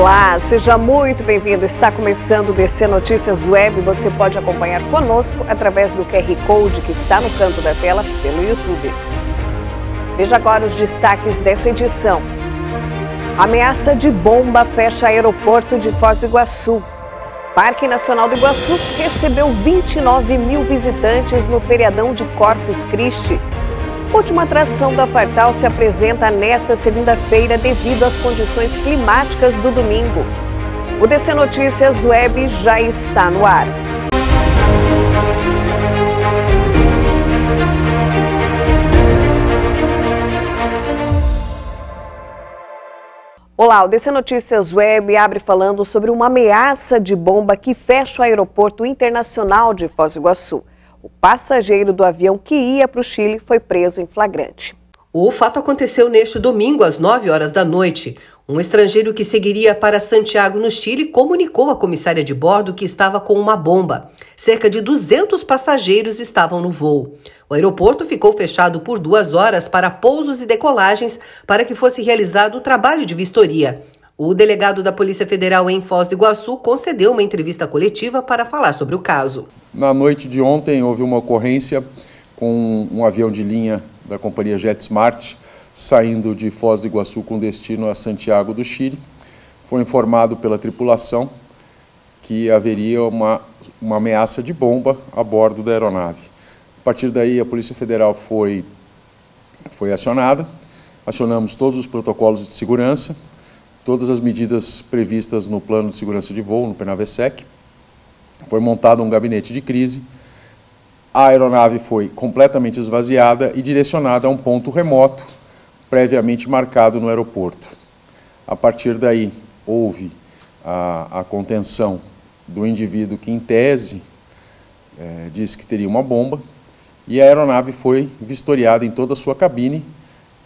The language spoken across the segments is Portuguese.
Olá, seja muito bem-vindo. Está começando o DC Notícias Web. Você pode acompanhar conosco através do QR Code que está no canto da tela pelo YouTube. Veja agora os destaques dessa edição. Ameaça de bomba fecha aeroporto de Foz do Iguaçu. Parque Nacional do Iguaçu recebeu 29 mil visitantes no feriadão de Corpus Christi. Última atração da Fartal se apresenta nesta segunda-feira devido às condições climáticas do domingo. O DC Notícias Web já está no ar. Olá, o DC Notícias Web abre falando sobre uma ameaça de bomba que fecha o aeroporto internacional de Foz do Iguaçu. O passageiro do avião que ia para o Chile foi preso em flagrante. O fato aconteceu neste domingo, às 9 horas da noite. Um estrangeiro que seguiria para Santiago, no Chile, comunicou à comissária de bordo que estava com uma bomba. Cerca de 200 passageiros estavam no voo. O aeroporto ficou fechado por 2 horas para pousos e decolagens para que fosse realizado o trabalho de vistoria. O delegado da Polícia Federal em Foz do Iguaçu concedeu uma entrevista coletiva para falar sobre o caso. Na noite de ontem houve uma ocorrência com um avião de linha da companhia JetSmart saindo de Foz do Iguaçu com destino a Santiago do Chile. Foi informado pela tripulação que haveria uma ameaça de bomba a bordo da aeronave. A partir daí a Polícia Federal foi acionada, acionamos todos os protocolos de segurança, todas as medidas previstas no plano de segurança de voo, no PNAVSEC. Foi montado um gabinete de crise. A aeronave foi completamente esvaziada e direcionada a um ponto remoto, previamente marcado no aeroporto. A partir daí, houve a contenção do indivíduo que, em tese, disse que teria uma bomba, e a aeronave foi vistoriada em toda a sua cabine,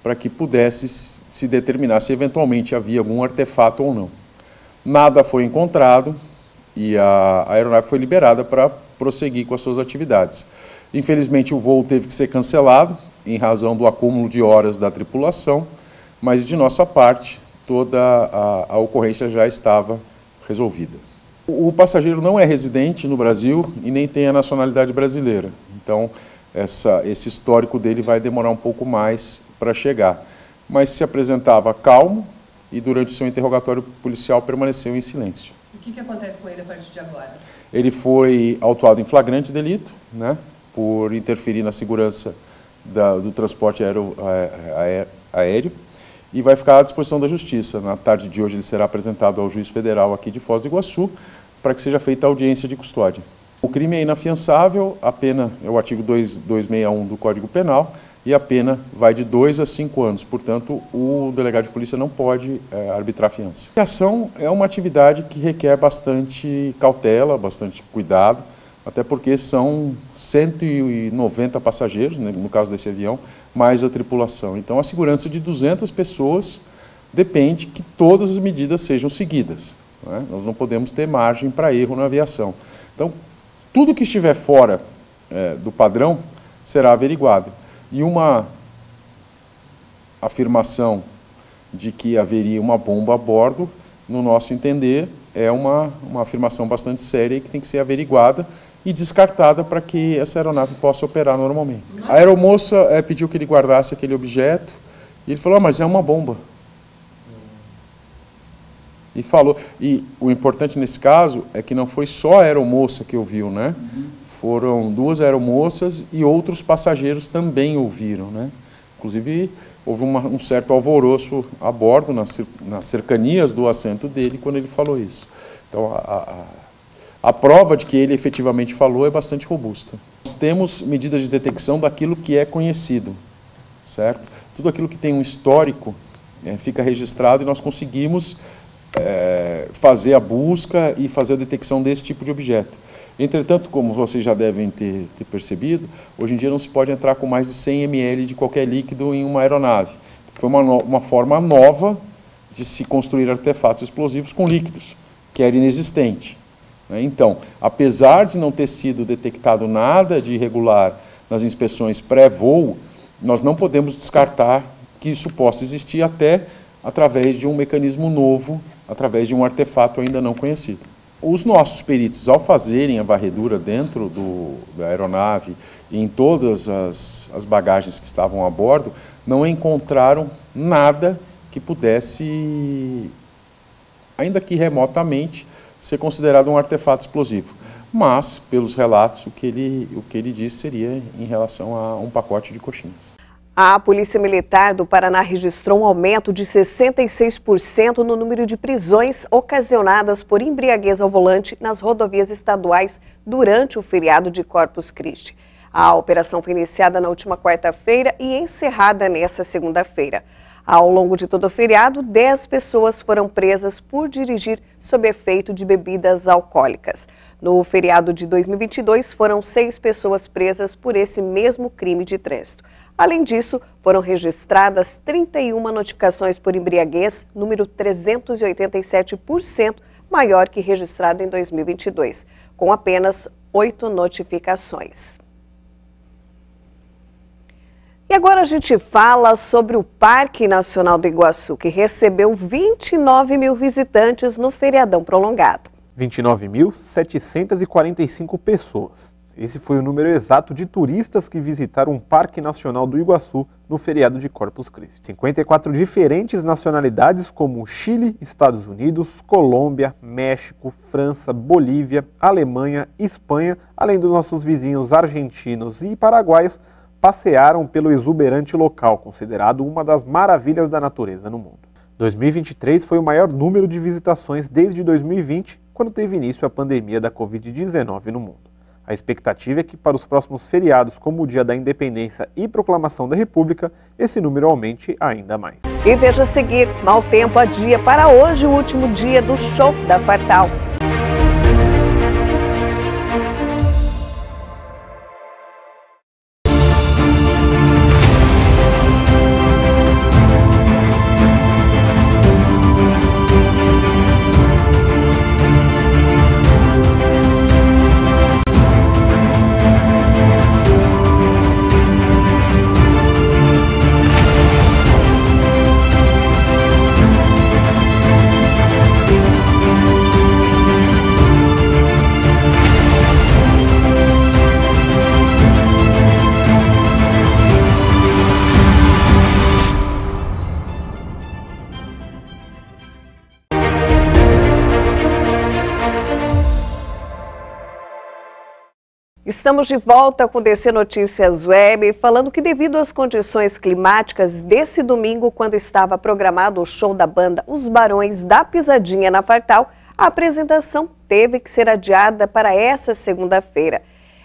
para que pudesse se determinar se eventualmente havia algum artefato ou não. Nada foi encontrado e a aeronave foi liberada para prosseguir com as suas atividades. Infelizmente o voo teve que ser cancelado em razão do acúmulo de horas da tripulação, mas de nossa parte toda a ocorrência já estava resolvida. O passageiro não é residente no Brasil e nem tem a nacionalidade brasileira, então esse histórico dele vai demorar um pouco mais para chegar, mas se apresentava calmo e durante o seu interrogatório policial permaneceu em silêncio. O que acontece com ele a partir de agora? Ele foi autuado em flagrante delito, por interferir na segurança do transporte aéreo e vai ficar à disposição da Justiça. Na tarde de hoje ele será apresentado ao juiz federal aqui de Foz do Iguaçu para que seja feita a audiência de custódia. O crime é inafiançável, a pena é o artigo 261 do Código Penal e a pena vai de 2 a 5 anos. Portanto, o delegado de polícia não pode arbitrar fiança. A ação é uma atividade que requer bastante cautela, bastante cuidado, até porque são 190 passageiros, no caso desse avião, mais a tripulação. Então, a segurança de 200 pessoas depende que todas as medidas sejam seguidas. Nós não podemos ter margem para erro na aviação. Então, tudo que estiver fora do padrão será averiguado. E uma afirmação de que haveria uma bomba a bordo, no nosso entender, é uma afirmação bastante séria e que tem que ser averiguada e descartada para que essa aeronave possa operar normalmente. A aeromoça pediu que ele guardasse aquele objeto e ele falou, mas é uma bomba. E falou, e o importante nesse caso é que não foi só a aeromoça que ouviu, Foram 2 aeromoças e outros passageiros também ouviram, Inclusive, houve um certo alvoroço a bordo, nas cercanias do assento dele, quando ele falou isso. Então, a prova de que ele efetivamente falou é bastante robusta. Nós temos medidas de detecção daquilo que é conhecido, certo? Tudo aquilo que tem um histórico fica registrado e nós conseguimos fazer a busca e fazer a detecção desse tipo de objeto. Entretanto, como vocês já devem ter percebido, hoje em dia não se pode entrar com mais de 100 ml de qualquer líquido em uma aeronave. Foi uma forma nova de se construir artefatos explosivos com líquidos, que era inexistente. Então, apesar de não ter sido detectado nada de irregular nas inspeções pré-voo, nós não podemos descartar que isso possa existir até através de um mecanismo novo através de um artefato ainda não conhecido. Os nossos peritos, ao fazerem a varredura dentro da aeronave e em todas as bagagens que estavam a bordo, não encontraram nada que pudesse, ainda que remotamente, ser considerado um artefato explosivo. Mas, pelos relatos, o que ele disse seria em relação a um pacote de coxinhas. A Polícia Militar do Paraná registrou um aumento de 66% no número de prisões ocasionadas por embriaguez ao volante nas rodovias estaduais durante o feriado de Corpus Christi. A operação foi iniciada na última quarta-feira e encerrada nesta segunda-feira. Ao longo de todo o feriado, 10 pessoas foram presas por dirigir sob efeito de bebidas alcoólicas. No feriado de 2022, foram 6 pessoas presas por esse mesmo crime de trânsito. Além disso, foram registradas 31 notificações por embriaguez, número 387% maior que registrado em 2022, com apenas 8 notificações. E agora a gente fala sobre o Parque Nacional do Iguaçu, que recebeu 29 mil visitantes no feriadão prolongado. 29.745 pessoas. Esse foi o número exato de turistas que visitaram o Parque Nacional do Iguaçu no feriado de Corpus Christi. 54 diferentes nacionalidades como Chile, Estados Unidos, Colômbia, México, França, Bolívia, Alemanha, Espanha, além dos nossos vizinhos argentinos e paraguaios, passearam pelo exuberante local, considerado uma das maravilhas da natureza no mundo. 2023 foi o maior número de visitações desde 2020, quando teve início a pandemia da Covid-19 no mundo. A expectativa é que para os próximos feriados, como o Dia da Independência e Proclamação da República, esse número aumente ainda mais. E veja a seguir, mau tempo a dia para hoje, o último dia do show da Fartal. Estamos de volta com o DC Notícias Web, falando que devido às condições climáticas desse domingo, quando estava programado o show da banda Os Barões da Pisadinha na Fartal, a apresentação teve que ser adiada para essa segunda-feira.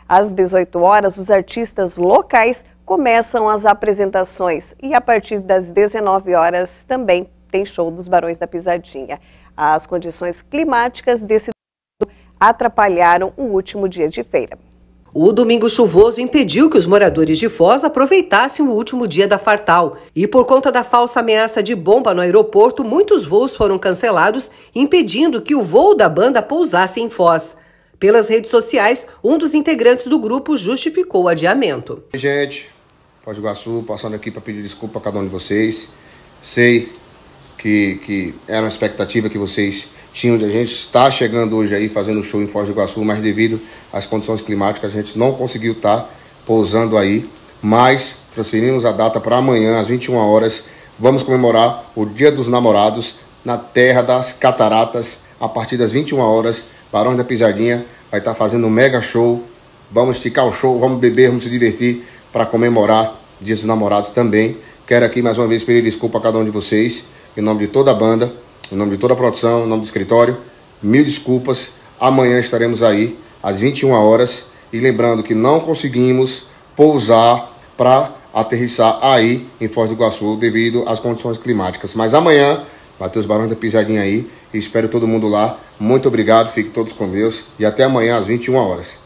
Às 18 horas, os artistas locais começam as apresentações e a partir das 19 horas também tem show dos Barões da Pisadinha. As condições climáticas desse domingo atrapalharam o último dia de feira. O domingo chuvoso impediu que os moradores de Foz aproveitassem o último dia da Fartal. E por conta da falsa ameaça de bomba no aeroporto, muitos voos foram cancelados, impedindo que o voo da banda pousasse em Foz. Pelas redes sociais, um dos integrantes do grupo justificou o adiamento. Gente, Foz do Iguaçu, passando aqui para pedir desculpa a cada um de vocês. Sei que era uma expectativa que vocês tinham de a gente estar chegando hoje aí fazendo show em Foz do Iguaçu, mas devido às condições climáticas a gente não conseguiu estar pousando aí, mas transferimos a data para amanhã às 21 horas. Vamos comemorar o Dia dos Namorados na Terra das Cataratas a partir das 21 horas. Barões da Pisadinha vai estar fazendo um mega show. Vamos esticar o show, vamos beber, vamos se divertir para comemorar o Dia dos Namorados também. Quero aqui mais uma vez pedir desculpa a cada um de vocês, em nome de toda a banda, em nome de toda a produção, em nome do escritório. Mil desculpas. Amanhã estaremos aí às 21 horas. E lembrando que não conseguimos pousar para aterrissar aí em Foz do Iguaçu devido às condições climáticas. Mas amanhã vai ter os Barões da Pisadinha aí. E espero todo mundo lá. Muito obrigado, fiquem todos com Deus. E até amanhã às 21 horas.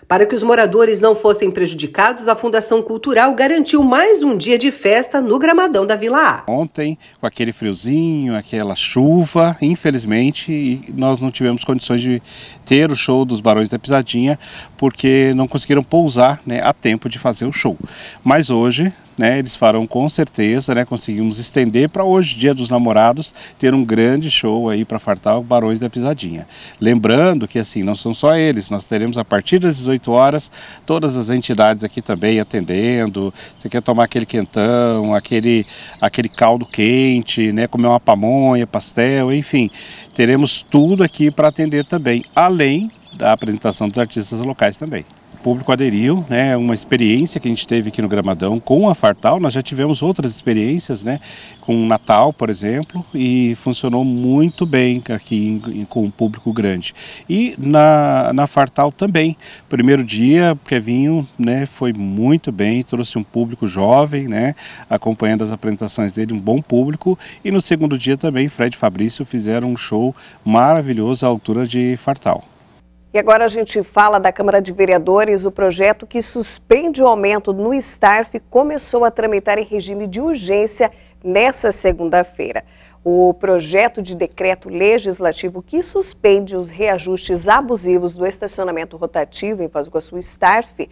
Para que os moradores não fossem prejudicados, a Fundação Cultural garantiu mais um dia de festa no gramadão da Vila A. Ontem, com aquele friozinho, aquela chuva, infelizmente, nós não tivemos condições de ter o show dos Barões da Pisadinha, porque não conseguiram pousar, né, a tempo de fazer o show. Mas hoje né, eles farão com certeza, né, conseguimos estender para hoje, Dia dos Namorados, ter um grande show aí para fartar os Barões da Pisadinha. Lembrando que assim, não são só eles, nós teremos a partir das 18 horas todas as entidades aqui também atendendo. Você quer tomar aquele quentão, aquele caldo quente, né, comer uma pamonha, pastel, enfim, teremos tudo aqui para atender também, além da apresentação dos artistas locais também. O público aderiu, né, uma experiência que a gente teve aqui no Gramadão com a Fartal. Nós já tivemos outras experiências, né, com o Natal, por exemplo, e funcionou muito bem aqui com um público grande. E na Fartal também, primeiro dia, Kevinho, né, foi muito bem, trouxe um público jovem, né, acompanhando as apresentações dele, um bom público, e no segundo dia também, Fred e Fabrício fizeram um show maravilhoso à altura de Fartal. E agora a gente fala da Câmara de Vereadores. O projeto que suspende o aumento no STARF começou a tramitar em regime de urgência nesta segunda-feira. O projeto de decreto legislativo que suspende os reajustes abusivos do estacionamento rotativo em Foz do Iguaçu STARF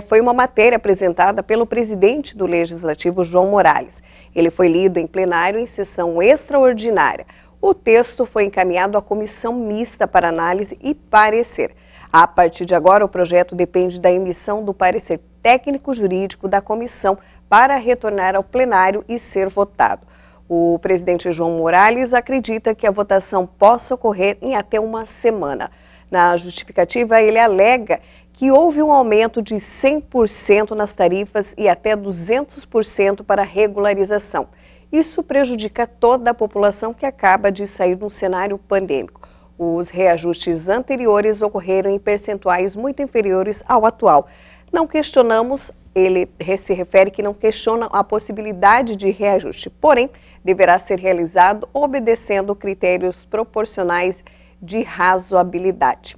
foi uma matéria apresentada pelo presidente do Legislativo, João Morales. Ele foi lido em plenário em sessão extraordinária. O texto foi encaminhado à comissão mista para análise e parecer. A partir de agora, o projeto depende da emissão do parecer técnico-jurídico da comissão para retornar ao plenário e ser votado. O presidente João Morales acredita que a votação possa ocorrer em até uma semana. Na justificativa, ele alega que houve um aumento de 100% nas tarifas e até 200% para regularização. Isso prejudica toda a população que acaba de sair de um cenário pandêmico. Os reajustes anteriores ocorreram em percentuais muito inferiores ao atual. Não questionamos, ele se refere que não questiona a possibilidade de reajuste, porém, deverá ser realizado obedecendo critérios proporcionais de razoabilidade.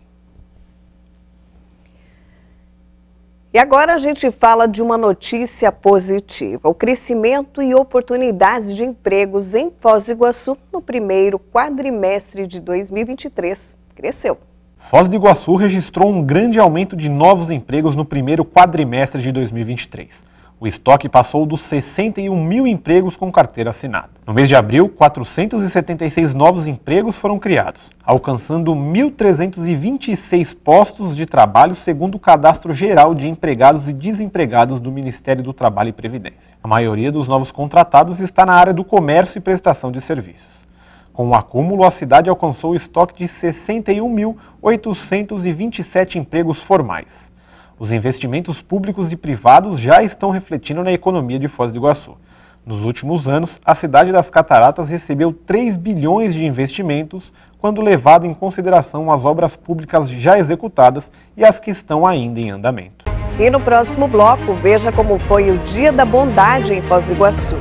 E agora a gente fala de uma notícia positiva. O crescimento e oportunidades de empregos em Foz do Iguaçu no primeiro quadrimestre de 2023 cresceu. Foz do Iguaçu registrou um grande aumento de novos empregos no primeiro quadrimestre de 2023. O estoque passou dos 61 mil empregos com carteira assinada. No mês de abril, 476 novos empregos foram criados, alcançando 1.326 postos de trabalho segundo o Cadastro Geral de Empregados e Desempregados do Ministério do Trabalho e Previdência. A maioria dos novos contratados está na área do comércio e prestação de serviços. Com o acúmulo, a cidade alcançou o estoque de 61.827 empregos formais. Os investimentos públicos e privados já estão refletindo na economia de Foz do Iguaçu. Nos últimos anos, a cidade das Cataratas recebeu 3 bilhões de investimentos, quando levado em consideração as obras públicas já executadas e as que estão ainda em andamento. E no próximo bloco, veja como foi o Dia da Bondade em Foz do Iguaçu.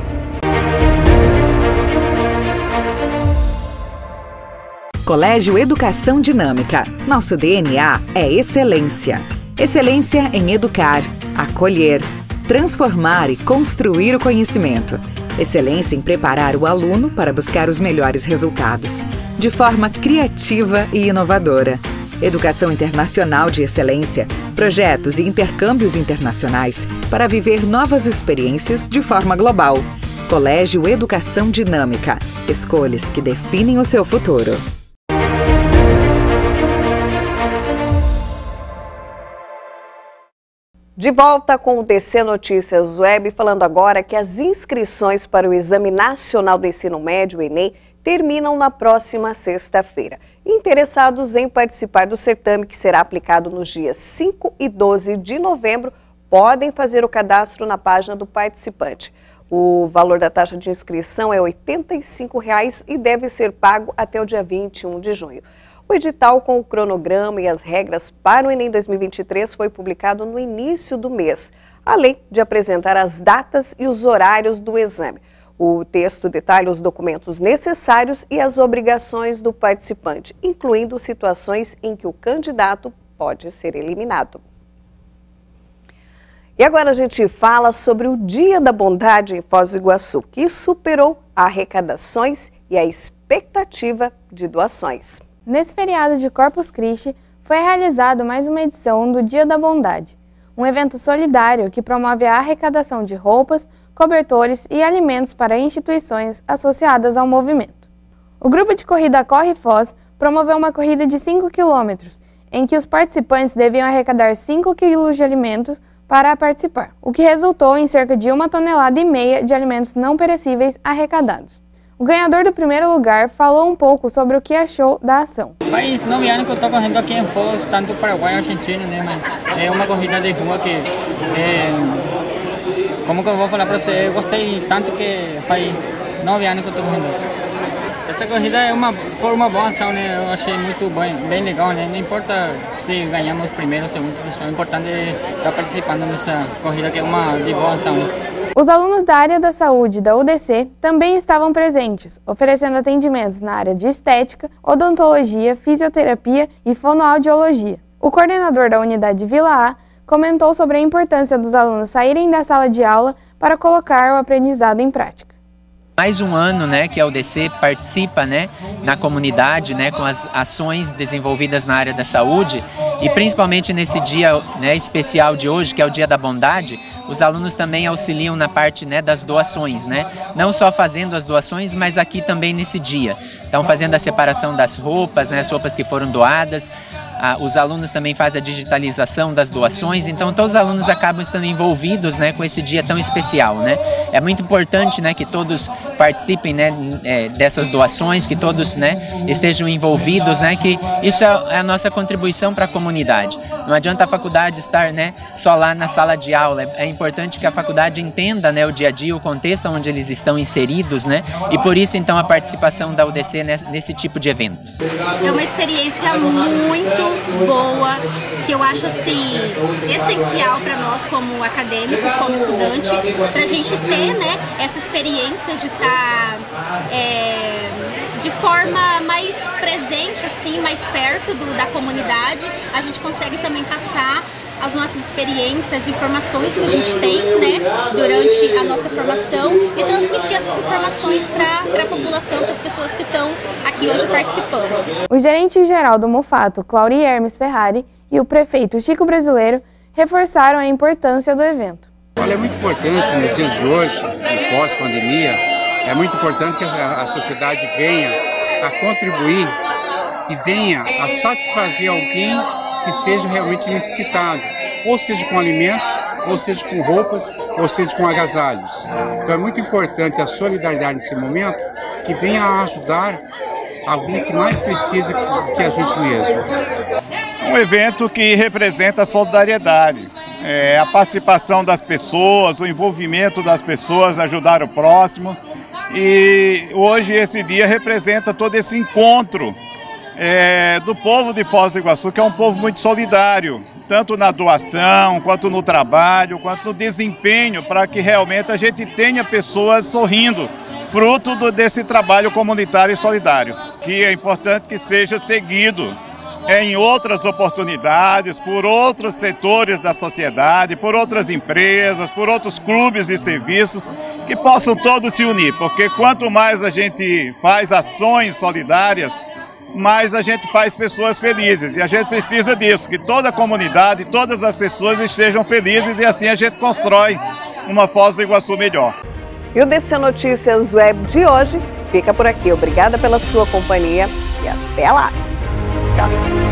Colégio Educação Dinâmica. Nosso DNA é excelência. Excelência em educar, acolher, transformar e construir o conhecimento. Excelência em preparar o aluno para buscar os melhores resultados, de forma criativa e inovadora. Educação internacional de excelência, projetos e intercâmbios internacionais para viver novas experiências de forma global. Colégio Educação Dinâmica. Escolhas que definem o seu futuro. De volta com o DC Notícias Web, falando agora que as inscrições para o Exame Nacional do Ensino Médio, o Enem, terminam na próxima sexta-feira. Interessados em participar do certame, que será aplicado nos dias 5 e 12 de novembro, podem fazer o cadastro na página do participante. O valor da taxa de inscrição é R$ 85,00 e deve ser pago até o dia 21 de junho. O edital com o cronograma e as regras para o Enem 2023 foi publicado no início do mês, além de apresentar as datas e os horários do exame. O texto detalha os documentos necessários e as obrigações do participante, incluindo situações em que o candidato pode ser eliminado. E agora a gente fala sobre o Dia da Bondade em Foz do Iguaçu, que superou arrecadações e a expectativa de doações. Nesse feriado de Corpus Christi, foi realizada mais uma edição do Dia da Bondade. um evento solidário que promove a arrecadação de roupas, cobertores e alimentos para instituições associadas ao movimento. O grupo de corrida Corre Foz promoveu uma corrida de 5 quilômetros, em que os participantes deviam arrecadar 5 quilos de alimentos para participar, o que resultou em cerca de 1,5 toneladas de alimentos não perecíveis arrecadados. O ganhador do primeiro lugar falou um pouco sobre o que achou da ação. Faz 9 anos que eu estou correndo aqui em Foz, tanto Paraguai e Argentina, né? Mas é uma corrida de rua que, como que eu vou falar para você, eu gostei tanto que faz 9 anos que eu estou correndo. Essa corrida é por uma boa ação, né? Eu achei muito bem legal, né? Não importa se ganhamos primeiro ou segundo, o importante é estar participando nessa corrida que é uma de boa ação, né? Os alunos da área da saúde da UDC também estavam presentes, oferecendo atendimentos na área de estética, odontologia, fisioterapia e fonoaudiologia. O coordenador da unidade Vila A comentou sobre a importância dos alunos saírem da sala de aula para colocar o aprendizado em prática. Mais um ano, né, que a UDC participa, né, na comunidade, né, com as ações desenvolvidas na área da saúde e principalmente nesse dia, né, especial de hoje, que é o Dia da Bondade, os alunos também auxiliam na parte, né, das doações, né, não só fazendo as doações, mas aqui também nesse dia. Então fazendo a separação das roupas, né, as roupas que foram doadas. Os alunos também fazem a digitalização das doações, então todos os alunos acabam estando envolvidos, né, com esse dia tão especial, né? É muito importante, né, que todos participem, né, dessas doações, que todos, né, estejam envolvidos, né, que isso é a nossa contribuição para a comunidade. Não adianta a faculdade estar, né, só lá na sala de aula, é importante que a faculdade entenda, né, o dia a dia, o contexto onde eles estão inseridos, né, e por isso então a participação da UDC nesse tipo de evento. É uma experiência muito boa, que eu acho assim essencial para nós como acadêmicos, como estudante, para a gente ter, né, essa experiência de estar de forma mais presente, assim, mais perto da comunidade. A gente consegue também passar as nossas experiências, informações que a gente tem, né, durante a nossa formação e transmitir essas informações para a população, para as pessoas que estão aqui hoje participando. O gerente-geral do Mufato, Clauri Hermes Ferrari, e o prefeito Chico Brasileiro reforçaram a importância do evento. Olha, é muito importante nos dias de hoje, pós-pandemia, é muito importante que a sociedade venha a contribuir e venha a satisfazer alguém que esteja realmente necessitado, ou seja com alimentos, ou seja com roupas, ou seja com agasalhos. Então é muito importante a solidariedade nesse momento, que venha a ajudar alguém que mais precisa que a gente mesmo. Um evento que representa a solidariedade, a participação das pessoas, o envolvimento das pessoas, ajudar o próximo. E hoje esse dia representa todo esse encontro do povo de Foz do Iguaçu, que é um povo muito solidário, tanto na doação, quanto no trabalho, quanto no desempenho, para que realmente a gente tenha pessoas sorrindo, fruto desse trabalho comunitário e solidário, que é importante que seja seguido em outras oportunidades, por outros setores da sociedade, por outras empresas, por outros clubes de serviços, que possam todos se unir, porque quanto mais a gente faz ações solidárias, mais a gente faz pessoas felizes, e a gente precisa disso, que toda a comunidade, todas as pessoas estejam felizes, e assim a gente constrói uma Foz do Iguaçu melhor. E o DC Notícias Web de hoje fica por aqui. Obrigada pela sua companhia e até lá. Tchau.